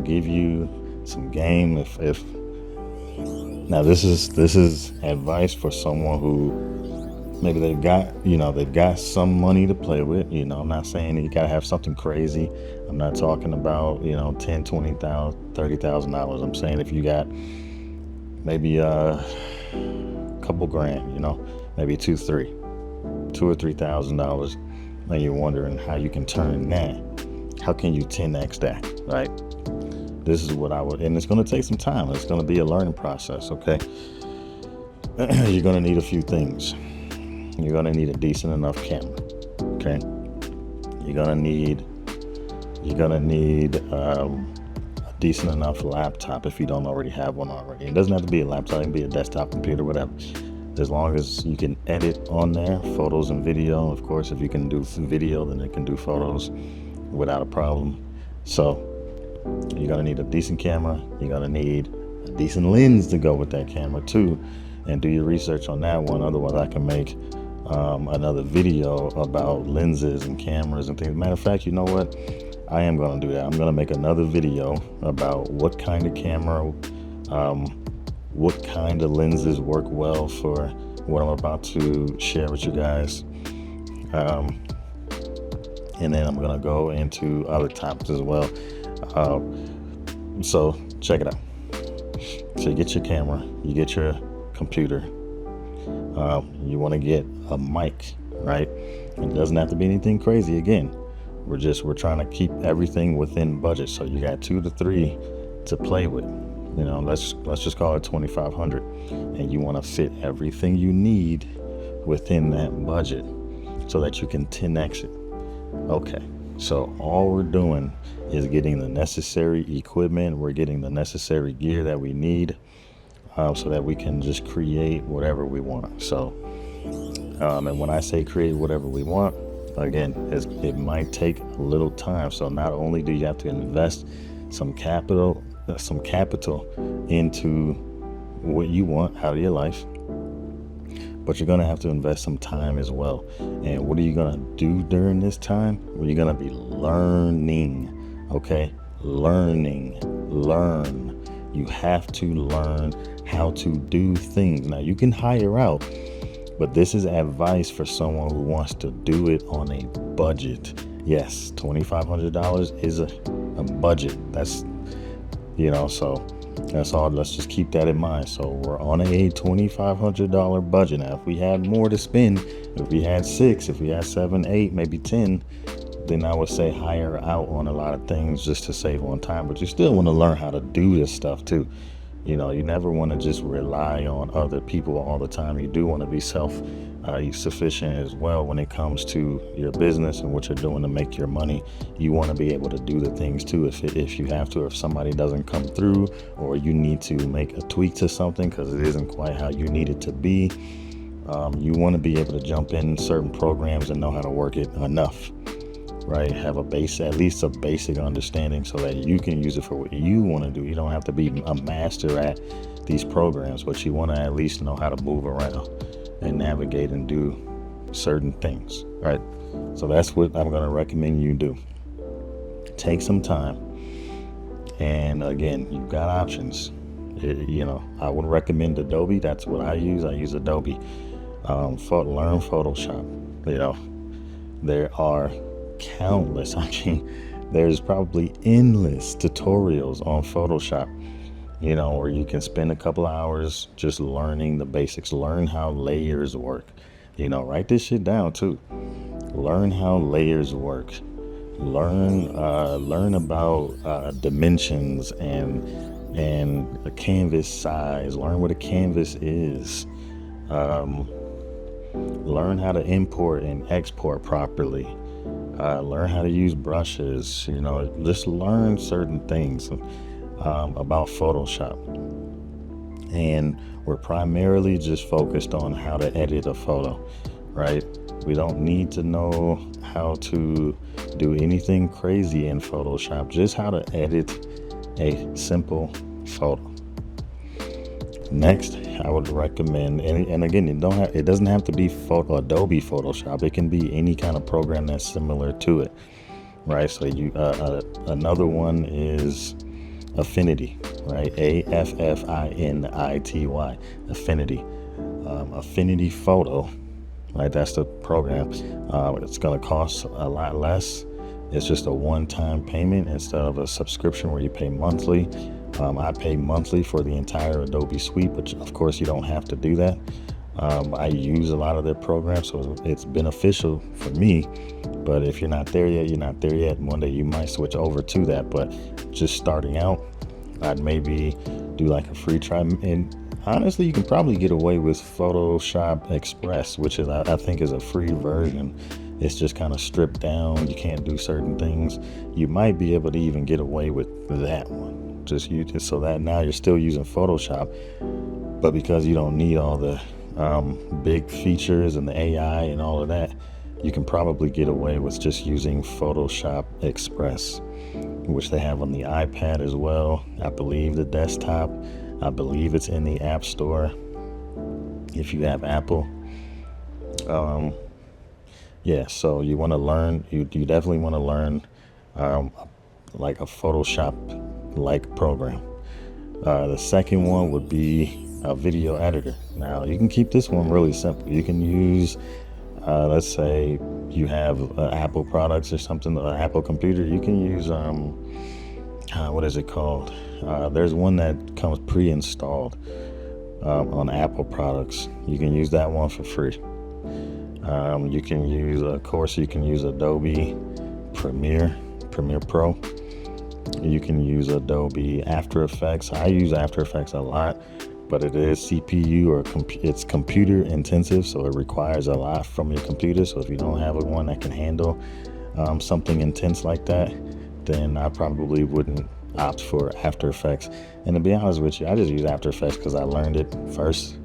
give you some game. If now this is advice for someone who maybe they've got some money to play with. I'm not saying that you gotta have something crazy. I'm not talking about 10, 20,000, $30,000. I'm saying if you got maybe a couple grand, maybe two or $3,000, and you're wondering how you can turn that. How can you 10x that, right? This is what I would, and it's going to take some time. It's going to be a learning process, okay? You're going to need a few things. You're going to need a decent enough camera, okay? You're going to need a decent enough laptop if you don't already have one already. It doesn't have to be a laptop. It can be a desktop computer, whatever. As long as you can edit on there, photos and video. Of course, if you can do video, then it can do photos without a problem. So you're going to need a decent camera. You're going to need a decent lens to go with that camera too. And do your research on that one. Otherwise, I can make another video about lenses and cameras and things. Matter of fact, you know what? I am going to do that. I'm going to make another video about what kind of camera, what kind of lenses work well for what I'm about to share with you guys. And then I'm going to go into other topics as well. So check it out. So you get your camera, you get your computer, you want to get a mic, right? It doesn't have to be anything crazy. Again, we're trying to keep everything within budget. So you got 2 to 3 to play with. Let's just call it 2,500, and you want to fit everything you need within that budget so that you can 10x it. Okay, so all we're doing is getting the necessary equipment. We're getting the necessary gear that we need so that we can just create whatever we want. So, and when I say create whatever we want, again, it might take a little time. So not only do you have to invest some capital into what you want out of your life, but you're going to have to invest some time as well. And what are you going to do during this time? Well, you're going to be learning, okay? Learn. You have to learn how to do things. Now, you can hire out, but this is advice for someone who wants to do it on a budget. Yes, $2,500 is a budget. That's, so that's all. Let's just keep that in mind. So we're on a $2,500 budget. Now, if we had more to spend, if we had 6, if we had 7, 8, maybe 10, then I would say hire out on a lot of things just to save on time. But you still want to learn how to do this stuff too. You never want to just rely on other people all the time. You do want to be self-sufficient as well when it comes to your business and what you're doing to make your money. You want to be able to do the things too if you have to, or if somebody doesn't come through, or you need to make a tweak to something because it isn't quite how you need it to be. You want to be able to jump in certain programs and know how to work it enough. Right, have at least a basic understanding so that you can use it for what you want to do. You don't have to be a master at these programs, but you want to at least know how to move around and navigate and do certain things, right? So that's what I'm going to recommend you do. Take some time, and again, you've got options. I would recommend Adobe. That's what I use. I use Adobe. Learn Photoshop. There are countless, there's probably endless tutorials on Photoshop, where you can spend a couple hours just learning the basics. Learn how layers work. Write this shit down too. Learn how layers work. Learn about dimensions and a canvas size. Learn what a canvas is. Learn how to import and export properly. Learn how to use brushes. Just learn certain things about Photoshop. And we're primarily just focused on how to edit a photo, right? We don't need to know how to do anything crazy in Photoshop, just how to edit a simple photo. Next, I would recommend, and again, it doesn't have to be Adobe Photoshop. It can be any kind of program that's similar to it, right? So another one is Affinity, right? Affinity, Affinity. Affinity Photo, right? That's the program. It's going to cost a lot less. It's just a one-time payment instead of a subscription where you pay monthly. I pay monthly for the entire Adobe suite, but of course you don't have to do that. I use a lot of their programs, so it's beneficial for me. But if you're not there yet, you're not there yet. One day you might switch over to that. But just starting out, I'd maybe do like a free try. And honestly, you can probably get away with Photoshop Express, which is I think is a free version. It's just kind of stripped down. You can't do certain things. You might be able to even get away with that one. Just use it so that now you're still using Photoshop, but because you don't need all the big features and the AI and all of that, you can probably get away with just using Photoshop Express, which they have on the iPad as well. I believe the desktop. I believe it's in the App Store if you have Apple. Yeah, so you want to learn, you definitely want to learn like a Photoshop-like program. The second one would be a video editor. Now, you can keep this one really simple. You can use, let's say you have Apple products or something, an Apple computer. You can use, what is it called? There's one that comes pre-installed on Apple products. You can use that one for free. You can use, of course, you can use Adobe Premiere Pro. You can use Adobe After Effects. I use After Effects a lot, but it is CPU or it's computer intensive, so it requires a lot from your computer. So if you don't have one that can handle something intense like that, then I probably wouldn't opt for After Effects. And to be honest with you, I just use After Effects because I learned it first.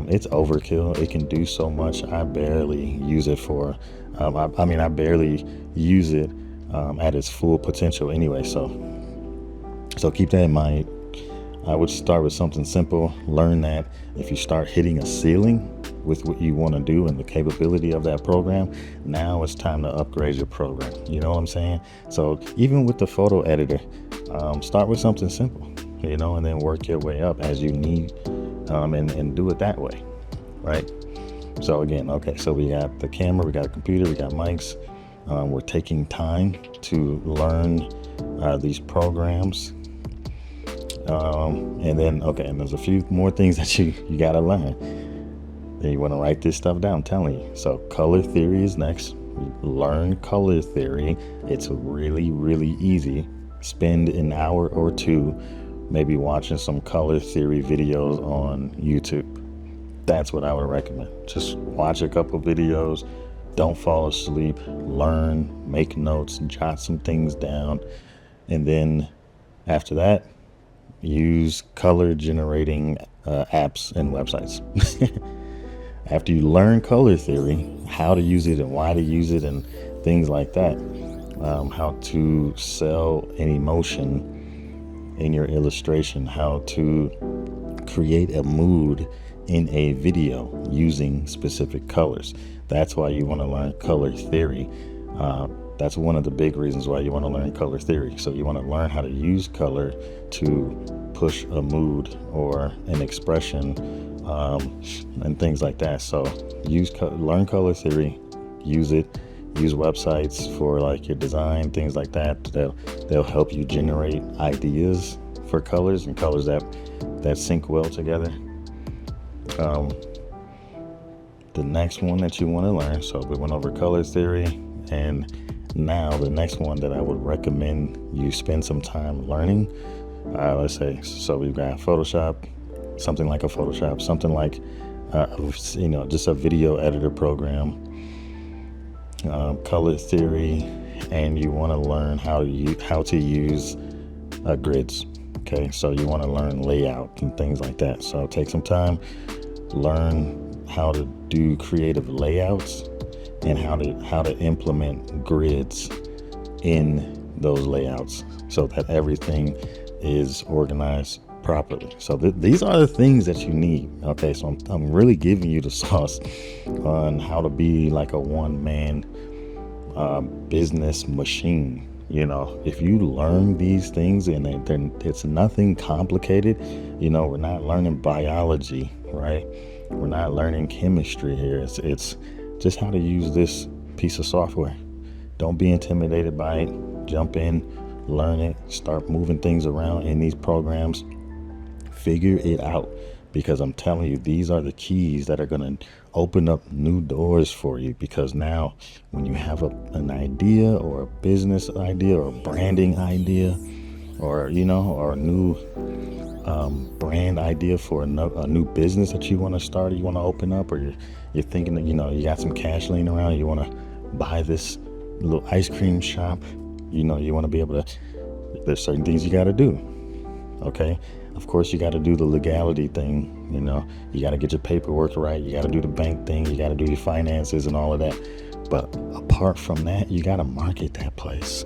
It's overkill. It can do so much. I barely use it for, I barely use it at its full potential anyway. So keep that in mind. I would start with something simple. Learn that if you start hitting a ceiling with what you want to do and the capability of that program, now it's time to upgrade your program. You know what I'm saying? So even with the photo editor, start with something simple, and then work your way up as you need. And do it that way, right? So again, okay, so we got the camera, we got a computer, we got mics. We're taking time to learn these programs. And then, and there's a few more things that you got to learn. And you want to write this stuff down, I'm telling you. So color theory is next. Learn color theory. It's really, really easy. Spend an hour or two maybe watching some color theory videos on YouTube. That's what I would recommend. Just watch a couple videos, don't fall asleep, learn, make notes, jot some things down, and then after that, use color generating apps and websites. After you learn color theory, how to use it and why to use it and things like that, how to sell an emotion in your illustration, how to create a mood in a video using specific colors. That's why you want to learn color theory. That's one of the big reasons why you want to learn color theory. So you want to learn how to use color to push a mood or an expression and things like that. So learn color theory, use it. Use websites for like your design, things like that. They'll help you generate ideas for colors and colors that sync well together. The next one that you want to learn, so we went over color theory, and now the next one that I would recommend you spend some time learning, let's say, so we've got Photoshop, something like a Photoshop, something like just a video editor program. Color theory, and you want to learn how to use grids. Okay, so you want to learn layout and things like that. So take some time, learn how to do creative layouts and how to implement grids in those layouts so that everything is organized properly. So these are the things that you need. Okay, so I'm really giving you the sauce on how to be like a one-man business machine. If you learn these things and then it's nothing complicated, we're not learning biology, right? We're not learning chemistry here. It's just how to use this piece of software. Don't be intimidated by it. Jump in, learn it, start moving things around in these programs. Figure it out, because I'm telling you, these are the keys that are going to open up new doors for you. Because now when you have an idea or a business idea or a branding idea or a new brand idea for a new business that you want to start or you want to open up, or you're thinking that you got some cash laying around, you want to buy this little ice cream shop, you want to be able to, there's certain things you got to do. Okay, of course you got to do the legality thing. You got to get your paperwork right, you got to do the bank thing, you got to do your finances and all of that. But apart from that, you got to market that place.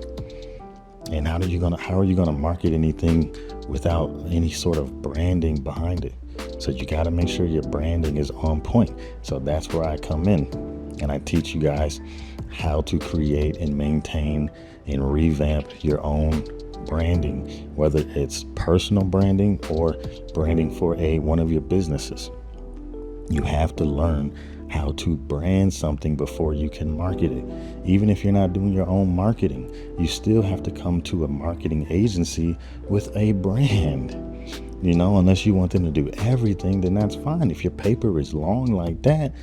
And how are you gonna market anything without any sort of branding behind it? So you got to make sure your branding is on point. So that's where I come in, and I teach you guys how to create and maintain and revamp your own branding, whether it's personal branding or branding for one of your businesses. You have to learn how to brand something before you can market it. Even if you're not doing your own marketing, you still have to come to a marketing agency with a brand. Unless you want them to do everything, then that's fine. If your paper is long like that,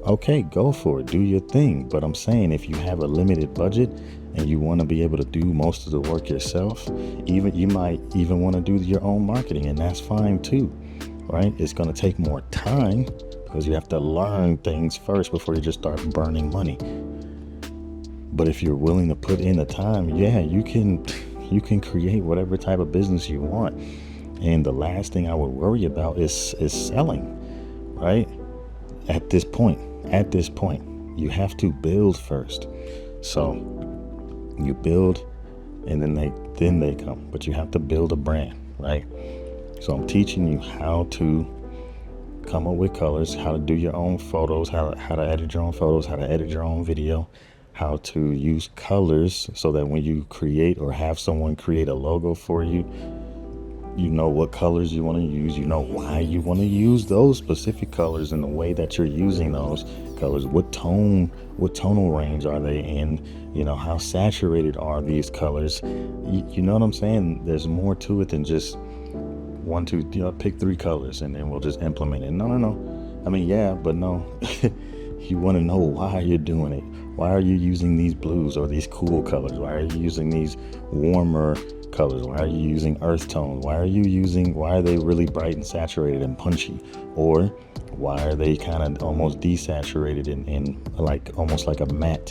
okay, go for it, do your thing. But I'm saying, if you have a limited budget and you want to be able to do most of the work yourself, you might even want to do your own marketing, and that's fine too, right? It's going to take more time because you have to learn things first before you just start burning money. But if you're willing to put in the time, yeah, you can create whatever type of business you want. And the last thing I would worry about is selling, right? At this point, you have to build first. So you build, and then they come. But you have to build a brand, right? So I'm teaching you how to come up with colors, how to do your own photos, how to edit your own photos, how to edit your own video, how to use colors so that when you create or have someone create a logo for you, you know what colors you want to use, you know why you want to use those specific colors and the way that you're using those colors, what tonal range are they in, how saturated are these colors. You know what I'm saying? There's more to it than just one, two, pick 3 colors and then we'll just implement it. No. I mean, yeah, but no. You want to know why you're doing it. Why are you using these blues or these cool colors? Why are you using these warmer colors? Why are you using earth tones? Why are they really bright and saturated and punchy? Or why are they kind of almost desaturated in like almost like a matte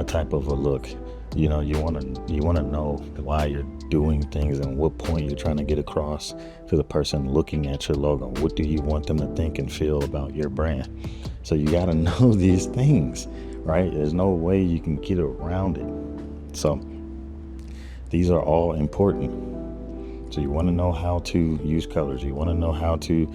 type of a look? You want to know why you're doing things and what point you're trying to get across to the person looking at your logo. What do you want them to think and feel about your brand? So you got to know these things, right? There's no way you can get around it. So these are all important. So you want to know how to use colors. You want to know how to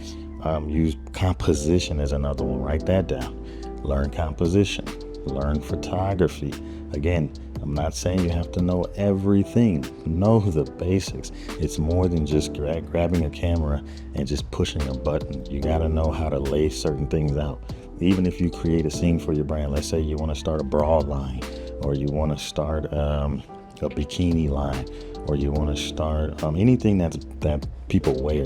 use composition as another one. Write that down. Learn composition. Learn photography. Again, I'm not saying you have to know everything. Know the basics. It's more than just grabbing a camera and just pushing a button. You got to know how to lay certain things out. Even if you create a scene for your brand, let's say you want to start a bra line, or you want to start a bikini line, or you want to start anything that people wear,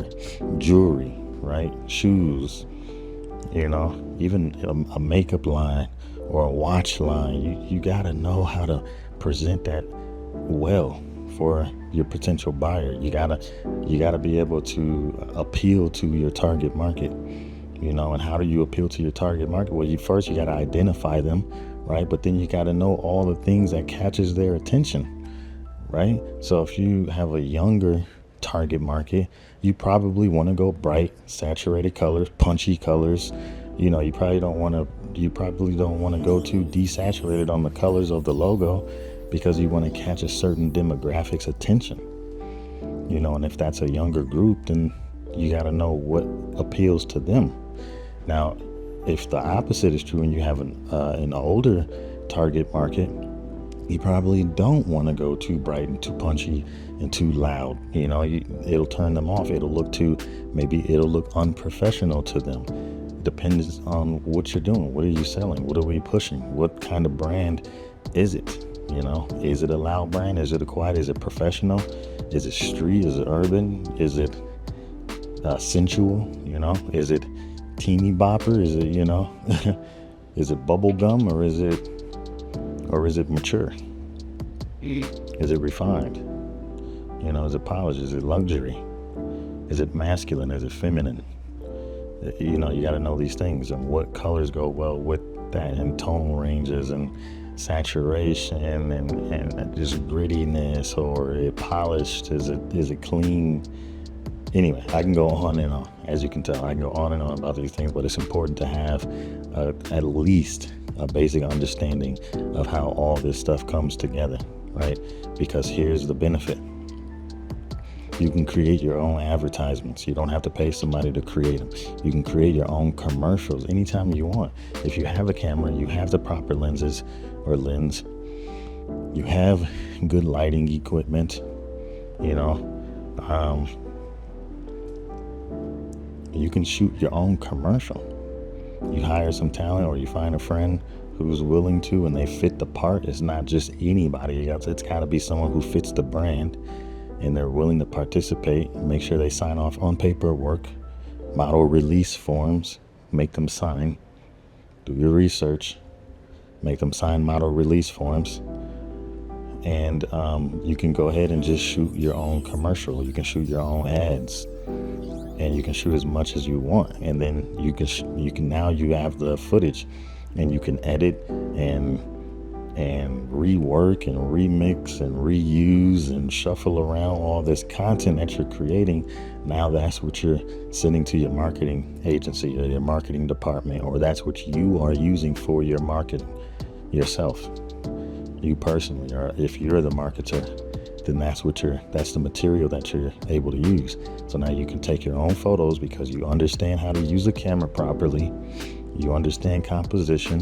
jewelry, right? Shoes, even a makeup line or a watch line. You got to know how to present that well for your potential buyer. You gotta be able to appeal to your target market. And how do you appeal to your target market? Well, you got to identify them, right? But then you got to know all the things that catches their attention, right? So if you have a younger target market, you probably want to go bright, saturated colors, punchy colors. You probably don't want to go too desaturated on the colors of the logo, because you want to catch a certain demographic's attention. And if that's a younger group, then you got to know what appeals to them. Now, if the opposite is true and you have an older target market, You probably don't want to go too bright and too punchy and too loud. It'll turn them off. Maybe it'll look unprofessional to them. Depends on what you're doing. What are you selling? What are we pushing? What kind of brand is it? Is it a loud brand? Is it a quiet? Is it professional? Is it street? Is it urban? Is it sensual? Is it teeny bopper? Is it, is it bubble gum, or is it mature? Is it refined? Is it polished? Is it luxury? Is it masculine? Is it feminine? You got to know these things and what colors go well with that, and tonal ranges and saturation and just grittiness, or it polished? Is it clean? Anyway, I can go on and on. As you can tell, I can go on and on about these things, but it's important to have at least a basic understanding of how all this stuff comes together, right? Because here's the benefit. You can create your own advertisements. You don't have to pay somebody to create them. You can create your own commercials anytime you want. If you have a camera, you have the proper lenses or lens, you have good lighting equipment, you can shoot your own commercial. You hire some talent, or you find a friend who's willing to, and they fit the part. It's not just anybody. It's got to be someone who fits the brand, and they're willing to participate. Make sure they sign off on paperwork, model release forms, make them sign. Do your research, make them sign model release forms, and you can go ahead and just shoot your own commercial. You can shoot your own ads, and you can shoot as much as you want. And then you can now you have the footage, and you can edit and rework and remix and reuse and shuffle around all this content that you're creating. Now that's what you're sending to your marketing agency or your marketing department, or that's what you are using for your marketing yourself, you personally. Or if you're the marketer, then that's the material that you're able to use. So now you can take your own photos because you understand how to use a camera properly. You understand composition.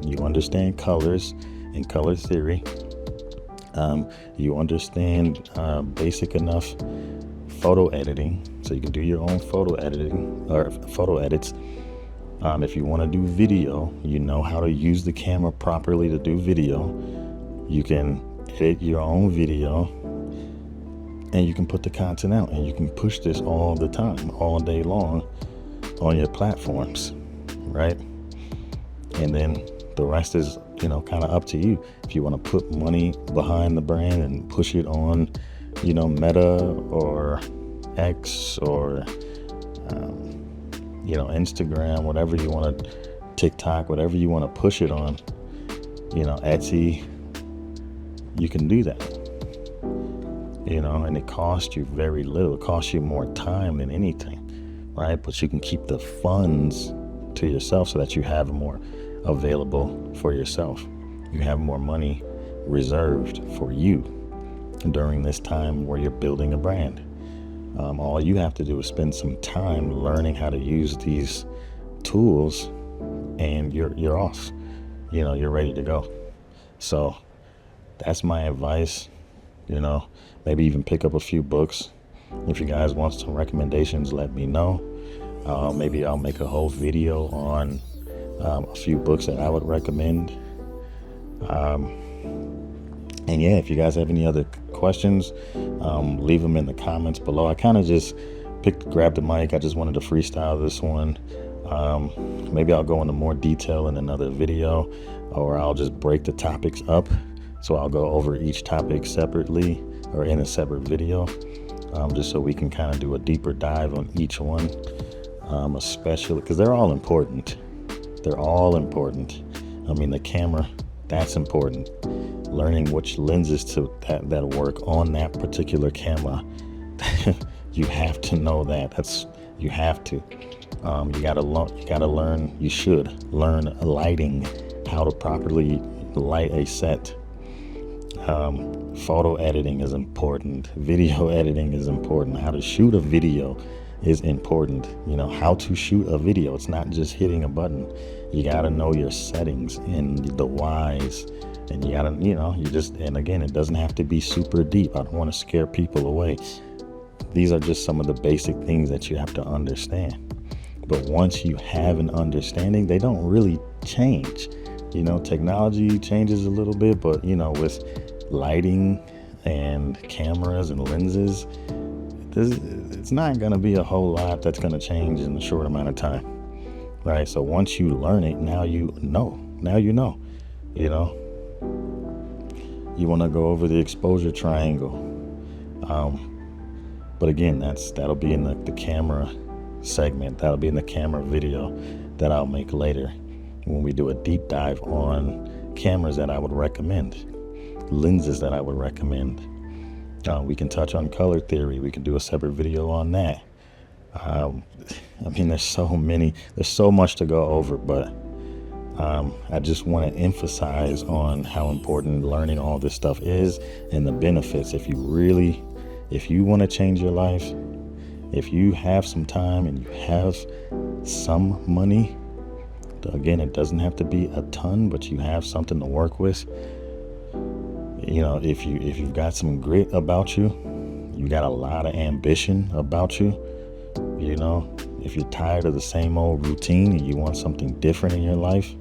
You understand colors and color theory. You understand basic enough photo editing, so you can do your own photo editing or photo edits. If you want to do video, you know how to use the camera properly to do video. You can edit your own video, and you can put the content out, and you can push this all the time, all day long on your platforms, right? And then the rest is, kind of up to you. If you want to put money behind the brand and push it on, Meta or X or, Instagram, whatever you want to, TikTok, whatever you want to push it on, Etsy, you can do that. And it costs you very little. It costs you more time than anything, right? But you can keep the funds to yourself so that you have more available for yourself. You have more money reserved for you during this time where you're building a brand. All you have to do is spend some time learning how to use these tools, and you're off. You're ready to go. So that's my advice. Maybe even pick up a few books. If you guys want some recommendations, let me know. Maybe I'll make a whole video on a few books that I would recommend. And yeah, if you guys have any other questions, leave them in the comments below. I kind of just grabbed the mic. I just wanted to freestyle this one. Maybe I'll go into more detail in another video, or I'll just break the topics up. So I'll go over each topic separately or in a separate video, just so we can kind of do a deeper dive on each one, especially because they're all important. They're all important. I mean, the camera, that's important. Learning which lenses that work on that particular camera. You have to know that. You have to. You should learn lighting, how to properly light a set. Photo editing is important. Video editing is important. How to shoot a video is important. How to shoot a video. It's not just hitting a button. You got to know your settings and the whys And you gotta, and again, it doesn't have to be super deep. I don't want to scare people away. These are just some of the basic things that you have to understand. But once you have an understanding, they don't really change. Technology changes a little bit, but with lighting and cameras and lenses, it's not going to be a whole lot that's going to change in a short amount of time. Right? So once you learn it, now you know. You want to go over the exposure triangle. But again, that'll be in the camera segment. That'll be in the camera video that I'll make later when we do a deep dive on cameras that I would recommend, lenses that I would recommend. We can touch on color theory. We can do a separate video on that. There's so much to go over, but I just want to emphasize on how important learning all this stuff is and the benefits. If you want to change your life, if you have some time and you have some money, again, it doesn't have to be a ton, but you have something to work with. If you've got some grit about you, you got a lot of ambition about you, if you're tired of the same old routine and you want something different in your life,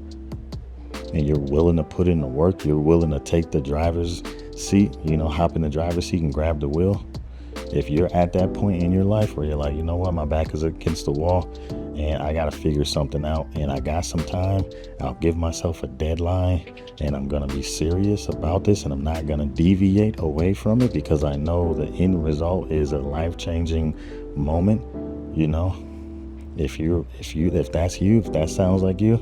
and you're willing to put in the work, you're willing to take the driver's seat, hop in the driver's seat and grab the wheel. If you're at that point in your life where you're like, my back is against the wall and I got to figure something out and I got some time, I'll give myself a deadline and I'm going to be serious about this and I'm not going to deviate away from it because I know the end result is a life-changing moment. If that's you, if that sounds like you,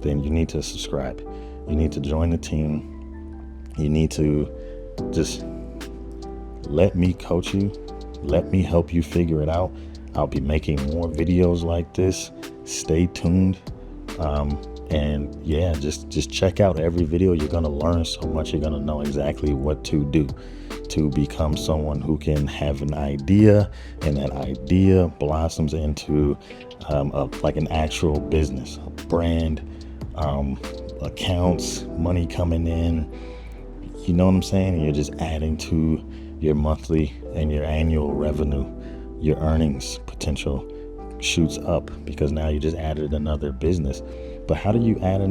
then you need to subscribe. You need to join the team. You need to just let me coach you. Let me help you figure it out. I'll be making more videos like this. Stay tuned. Just check out every video. You're going to learn so much. You're going to know exactly what to do to become someone who can have an idea, and that idea blossoms into an actual business, a brand, accounts, money coming in. You know what I'm saying? And you're just adding to your monthly and your annual revenue. Your earnings potential shoots up because now you just added another business. But how do you add a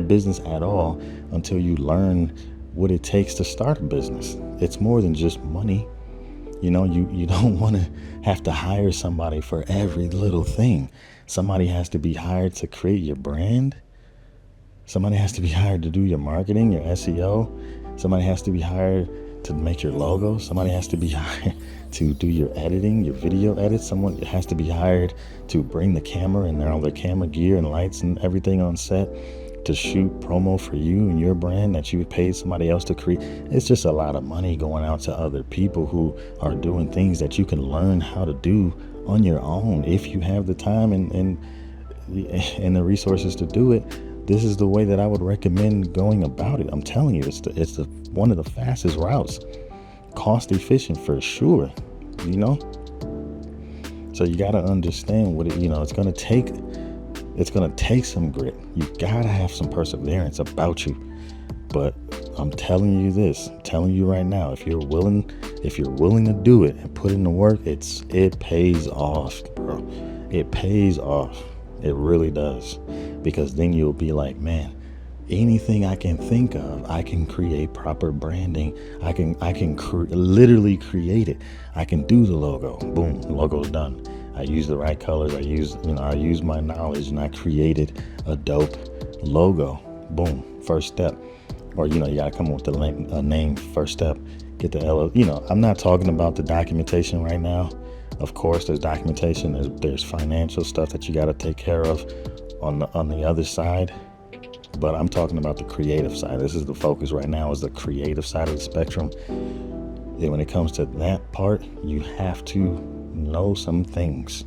business at all until you learn what it takes to start a business? It's more than just money. You don't want to have to hire somebody for every little thing. Somebody has to be hired to create your brand. Somebody has to be hired to do your marketing, your SEO. Somebody has to be hired to make your logo. Somebody has to be hired to do your editing, your video edits. Someone has to be hired to bring the camera and all their camera gear and lights and everything on set to shoot promo for you and your brand that you paid somebody else to create. It's just a lot of money going out to other people who are doing things that you can learn how to do on your own if you have the time and the resources to do it. This is the way that I would recommend going about it. I'm telling you, it's one of the fastest routes, cost efficient for sure. So you got to understand what it's going to take. It's going to take some grit. You got to have some perseverance about you. But I'm telling you this, I'm telling you right now, if you're willing to do it and put in the work, it pays off, bro. It pays off. It really does. Because then you'll be like, man, anything I can think of, I can create proper branding. I can literally create it. I can do the logo. Boom, logo's done. I use the right colors. I use my knowledge and I created a dope logo. Boom, first step. Or, you got to come up with a name, first step. Get the I'm not talking about the documentation right now. Of course, there's documentation. There's financial stuff that you got to take care of on the other side. But I'm talking about the creative side. This is the focus right now, is the creative side of the spectrum. And when it comes to that part, you have to know some things.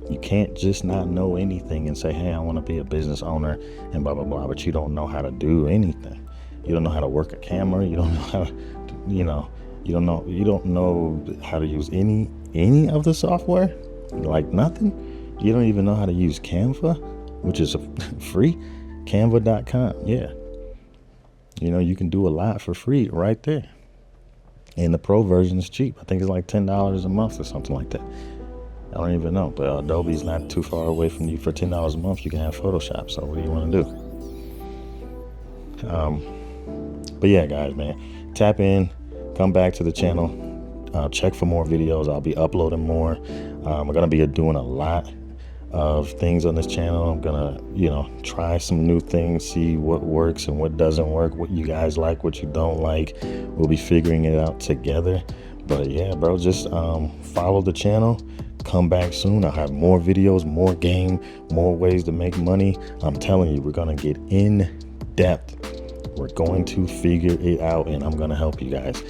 You can't just not know anything and say, hey, I want to be a business owner and blah, blah, blah, but you don't know how to do anything. You don't know how to work a camera. You don't know how to, you don't know how to use any of the software, like nothing. You don't even know how to use Canva, which is free, canva.com. Yeah, You know, you can do a lot for free right there. And the pro version is cheap. I think it's like $10 a month or something like that. I don't even know, but Adobe's not too far away from you. For $10 a month, you can have Photoshop. So what do you want to do? But yeah, guys, man, tap in, come back to the channel, check for more videos. I'll be uploading more. We're gonna be doing a lot of things on this channel. I'm gonna, try some new things, see what works and what doesn't work, what you guys like, what you don't like. We'll be figuring it out together. But yeah, bro, just follow the channel. Come back soon. I'll have more videos, more game, more ways to make money. I'm telling you, we're gonna get in depth. We're going to figure it out, and I'm gonna help you guys.